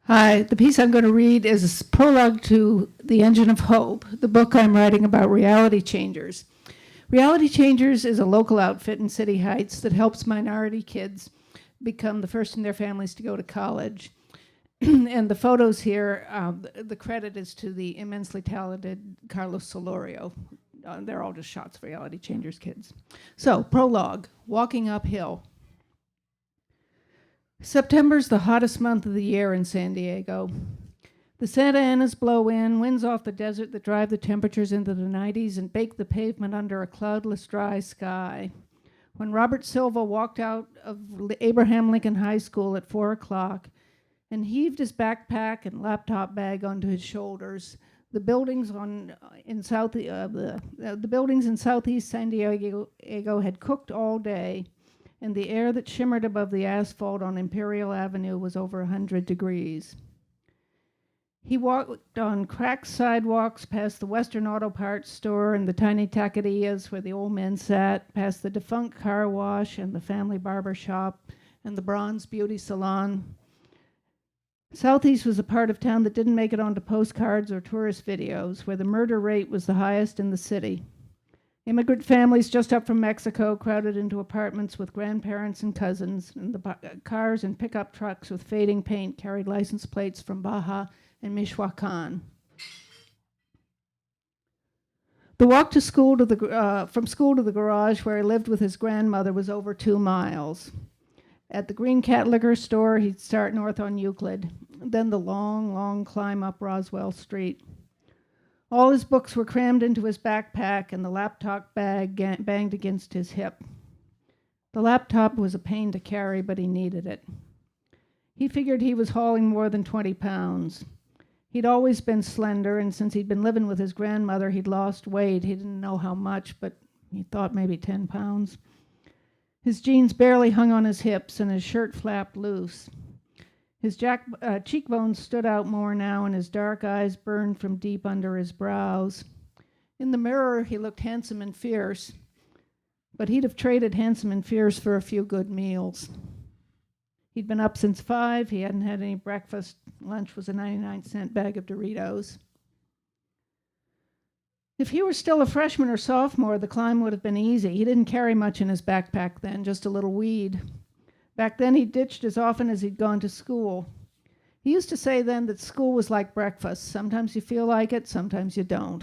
Hi, the piece I'm going to read is a prologue to The Engine of Hope, the book I'm writing about reality changers. Reality Changers is a local outfit in City Heights that helps minority kids become the first in their families to go to college. And the photos here, the credit is to the immensely talented Carlos Solorio. They're all just shots of Reality Changers kids. So, prologue, walking uphill. September's the hottest month of the year in San Diego. The Santa Anas blow in, winds off the desert that drive the temperatures into the 90s and bake the pavement under a cloudless, dry sky. When Robert Silva walked out of Abraham Lincoln High School at 4 o'clock and heaved his backpack and laptop bag onto his shoulders, the buildings in southeast San Diego had cooked all day, and the air that shimmered above the asphalt on Imperial Avenue was over 100 degrees. He walked on cracked sidewalks past the Western Auto Parts store and the tiny taquerias where the old men sat, past the defunct car wash and the family barber shop and the Bronze Beauty Salon. Southeast was a part of town that didn't make it onto postcards or tourist videos, where the murder rate was the highest in the city. Immigrant families just up from Mexico crowded into apartments with grandparents and cousins, and the cars and pickup trucks with fading paint carried license plates from Baja and Michoacan. The walk to school from school to the garage where he lived with his grandmother was over 2 miles. At the Green Cat liquor store, he'd start north on Euclid, then the long, long climb up Roswell Street. All his books were crammed into his backpack, and the laptop bag banged against his hip. The laptop was a pain to carry, but he needed it. He figured he was hauling more than 20 pounds. He'd always been slender, and since he'd been living with his grandmother, he'd lost weight. He didn't know how much, but he thought maybe 10 pounds. His jeans barely hung on his hips, and his shirt flapped loose. His cheekbones stood out more now, and his dark eyes burned from deep under his brows. In the mirror, he looked handsome and fierce, but he'd have traded handsome and fierce for a few good meals. He'd been up since 5. He hadn't had any breakfast. Lunch was a 99-cent bag of Doritos. If he were still a freshman or sophomore, the climb would have been easy. He didn't carry much in his backpack then, just a little weed. Back then, he ditched as often as he'd gone to school. He used to say then that school was like breakfast. Sometimes you feel like it, sometimes you don't.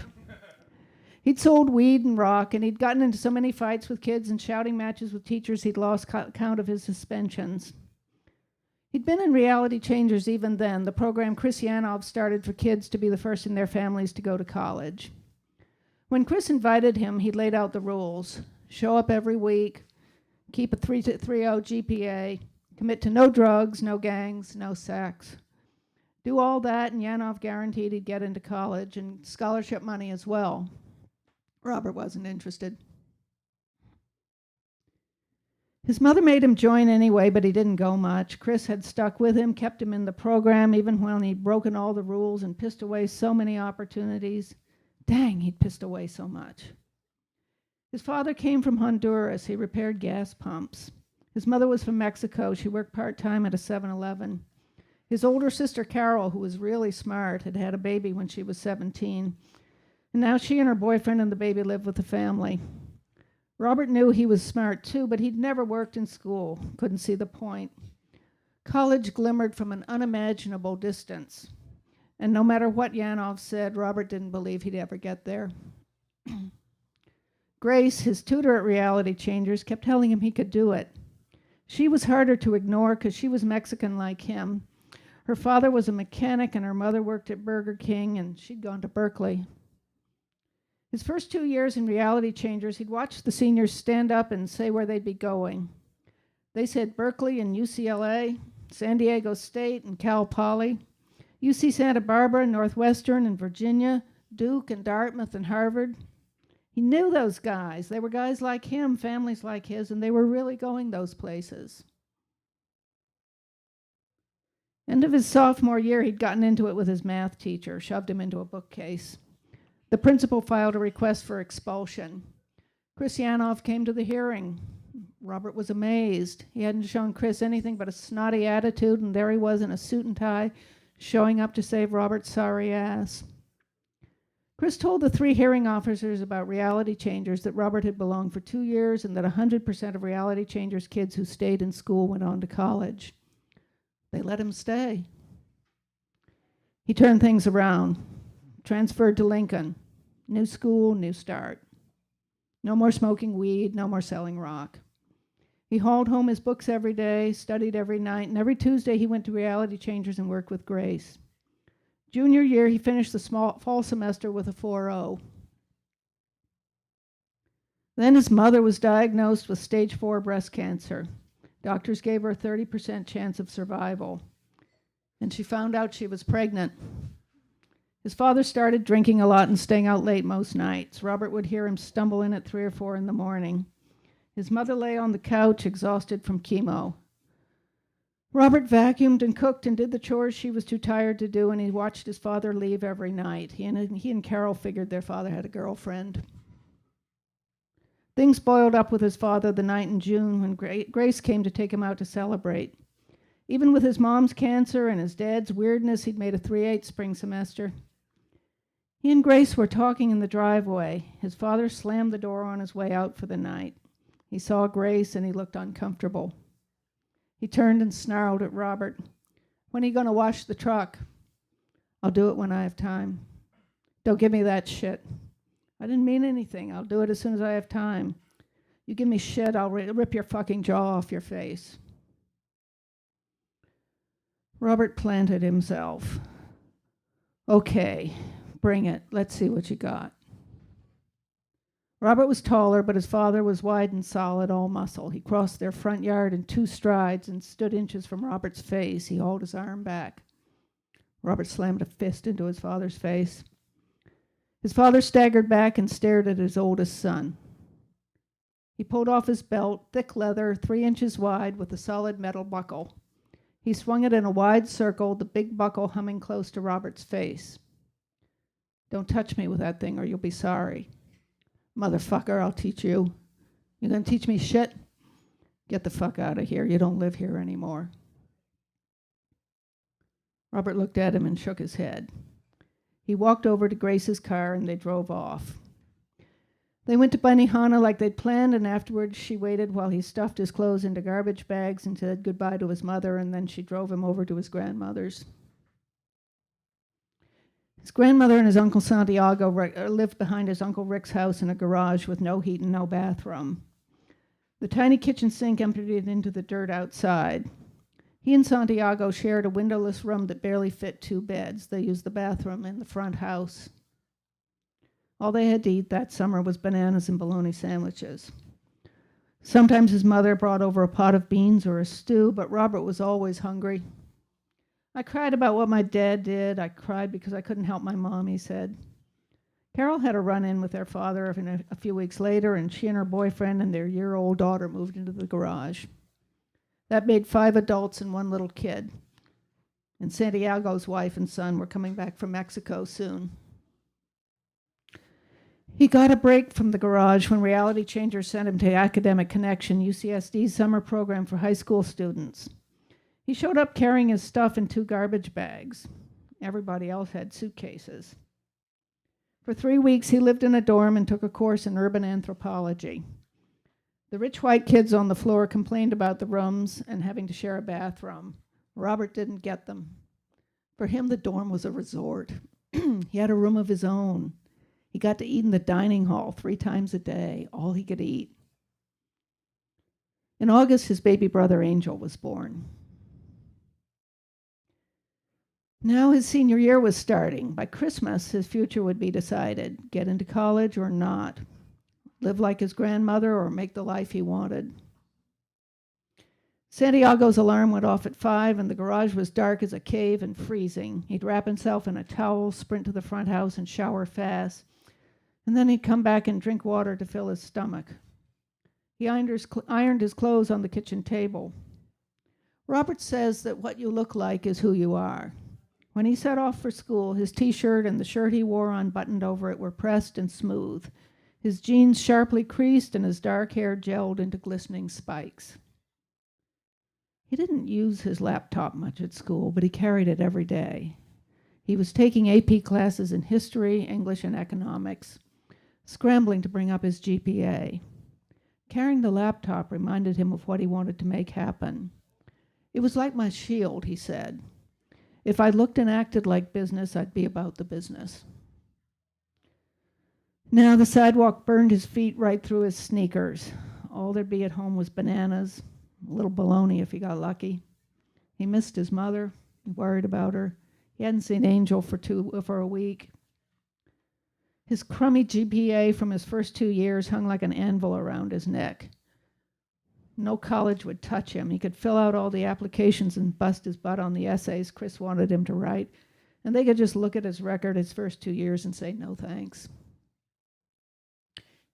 He'd sold weed and rock, and he'd gotten into so many fights with kids and shouting matches with teachers he'd lost count of his suspensions. He'd been in Reality Changers even then, the program Chris Yanov started for kids to be the first in their families to go to college. When Chris invited him, he laid out the rules. Show up every week, keep a 3.0 GPA, commit to no drugs, no gangs, no sex. Do all that, and Yanov guaranteed he'd get into college and scholarship money as well. Robert wasn't interested. His mother made him join anyway, but he didn't go much. Chris had stuck with him, kept him in the program, even when he'd broken all the rules and pissed away so many opportunities. Dang, he'd pissed away so much. His father came from Honduras. He repaired gas pumps. His mother was from Mexico. She worked part-time at a 7-Eleven. His older sister, Carol, who was really smart, had had a baby when she was 17. And now she and her boyfriend and the baby lived with the family. Robert knew he was smart too, but he'd never worked in school. Couldn't see the point. College glimmered from an unimaginable distance. And no matter what Yanov said, Robert didn't believe he'd ever get there. Grace, his tutor at Reality Changers, kept telling him he could do it. She was harder to ignore because she was Mexican like him. Her father was a mechanic and her mother worked at Burger King, and she'd gone to Berkeley. His first 2 years in Reality Changers, he'd watched the seniors stand up and say where they'd be going. They said Berkeley and UCLA, San Diego State and Cal Poly, UC Santa Barbara, Northwestern and Virginia, Duke and Dartmouth and Harvard. He knew those guys. They were guys like him, families like his, and they were really going those places. End of his sophomore year, he'd gotten into it with his math teacher, shoved him into a bookcase. The principal filed a request for expulsion. Chris Yanov came to the hearing. Robert was amazed. He hadn't shown Chris anything but a snotty attitude, and there he was in a suit and tie, showing up to save Robert's sorry ass. Chris told the 3 hearing officers about Reality Changers that Robert had belonged for 2 years and that 100% of Reality Changers kids who stayed in school went on to college. They let him stay. He turned things around, transferred to Lincoln. New school, new start. No more smoking weed, no more selling rock. He hauled home his books every day, studied every night, and every Tuesday he went to Reality Changers and worked with Grace. Junior year, he finished the fall semester with a 4.0. Then his mother was diagnosed with stage 4 breast cancer. Doctors gave her a 30% chance of survival. And she found out she was pregnant. His father started drinking a lot and staying out late most nights. Robert would hear him stumble in at 3 or 4 in the morning. His mother lay on the couch, exhausted from chemo. Robert vacuumed and cooked and did the chores she was too tired to do, and he watched his father leave every night. He and Carol figured their father had a girlfriend. Things boiled up with his father the night in June when Grace came to take him out to celebrate. Even with his mom's cancer and his dad's weirdness, he'd made a 3.8 spring semester. He and Grace were talking in the driveway. His father slammed the door on his way out for the night. He saw Grace and he looked uncomfortable. He turned and snarled at Robert. "When are you going to wash the truck?" "I'll do it when I have time." "Don't give me that shit." "I didn't mean anything. I'll do it as soon as I have time." "You give me shit, I'll rip your fucking jaw off your face." Robert planted himself. "Okay, bring it. Let's see what you got." Robert was taller, but his father was wide and solid, all muscle. He crossed their front yard in 2 strides and stood inches from Robert's face. He hauled his arm back. Robert slammed a fist into his father's face. His father staggered back and stared at his oldest son. He pulled off his belt, thick leather, 3 inches wide, with a solid metal buckle. He swung it in a wide circle, the big buckle humming close to Robert's face. "Don't touch me with that thing or you'll be sorry." "Motherfucker, I'll teach you." "You gonna teach me shit?" "Get the fuck out of here. You don't live here anymore." Robert looked at him and shook his head. He walked over to Grace's car and they drove off. They went to Benihana like they'd planned, and afterwards she waited while he stuffed his clothes into garbage bags and said goodbye to his mother, and then she drove him over to his grandmother's. His grandmother and his Uncle Santiago lived behind his Uncle Rick's house in a garage with no heat and no bathroom. The tiny kitchen sink emptied into the dirt outside. He and Santiago shared a windowless room that barely fit 2 beds. They used the bathroom in the front house. All they had to eat that summer was bananas and bologna sandwiches. Sometimes his mother brought over a pot of beans or a stew, but Robert was always hungry. "I cried about what my dad did. I cried because I couldn't help my mom," he said. Carol had a run-in with their father a few weeks later, and she and her boyfriend and their year-old daughter moved into the garage. That made 5 adults and 1 little kid. And Santiago's wife and son were coming back from Mexico soon. He got a break from the garage when Reality Changers sent him to Academic Connection, UCSD's summer program for high school students. He showed up carrying his stuff in 2 garbage bags. Everybody else had suitcases. For 3 weeks, he lived in a dorm and took a course in urban anthropology. The rich white kids on the floor complained about the rooms and having to share a bathroom. Robert didn't get them. For him, the dorm was a resort. He had a room of his own. He got to eat in the dining hall 3 times a day, all he could eat. In August, his baby brother Angel was born. Now his senior year was starting. By Christmas, his future would be decided. Get into college or not. Live like his grandmother or make the life he wanted. Santiago's alarm went off at 5, and the garage was dark as a cave and freezing. He'd wrap himself in a towel, sprint to the front house, and shower fast. And then he'd come back and drink water to fill his stomach. He ironed his clothes on the kitchen table. Robert says that what you look like is who you are. When he set off for school, his T-shirt and the shirt he wore unbuttoned over it were pressed and smooth, his jeans sharply creased, and his dark hair gelled into glistening spikes. He didn't use his laptop much at school, but he carried it every day. He was taking AP classes in history, English, and economics, scrambling to bring up his GPA. Carrying the laptop reminded him of what he wanted to make happen. It was like my shield, he said. If I looked and acted like business, I'd be about the business. Now the sidewalk burned his feet right through his sneakers. All there'd be at home was bananas, a little bologna if he got lucky. He missed his mother, worried about her. He hadn't seen Angel for a week. His crummy GPA from his first 2 years hung like an anvil around his neck. No college would touch him. He could fill out all the applications and bust his butt on the essays Chris wanted him to write, and they could just look at his record his first 2 years and say no thanks.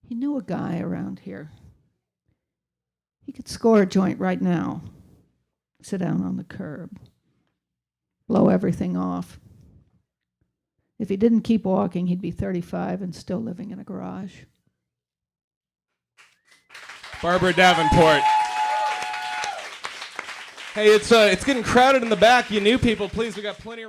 He knew a guy around here. He could score a joint right now, sit down on the curb, blow everything off. If he didn't keep walking, he'd be 35 and still living in a garage. Barbara Davenport. Hey, it's getting crowded in the back. You new people, please, we got plenty of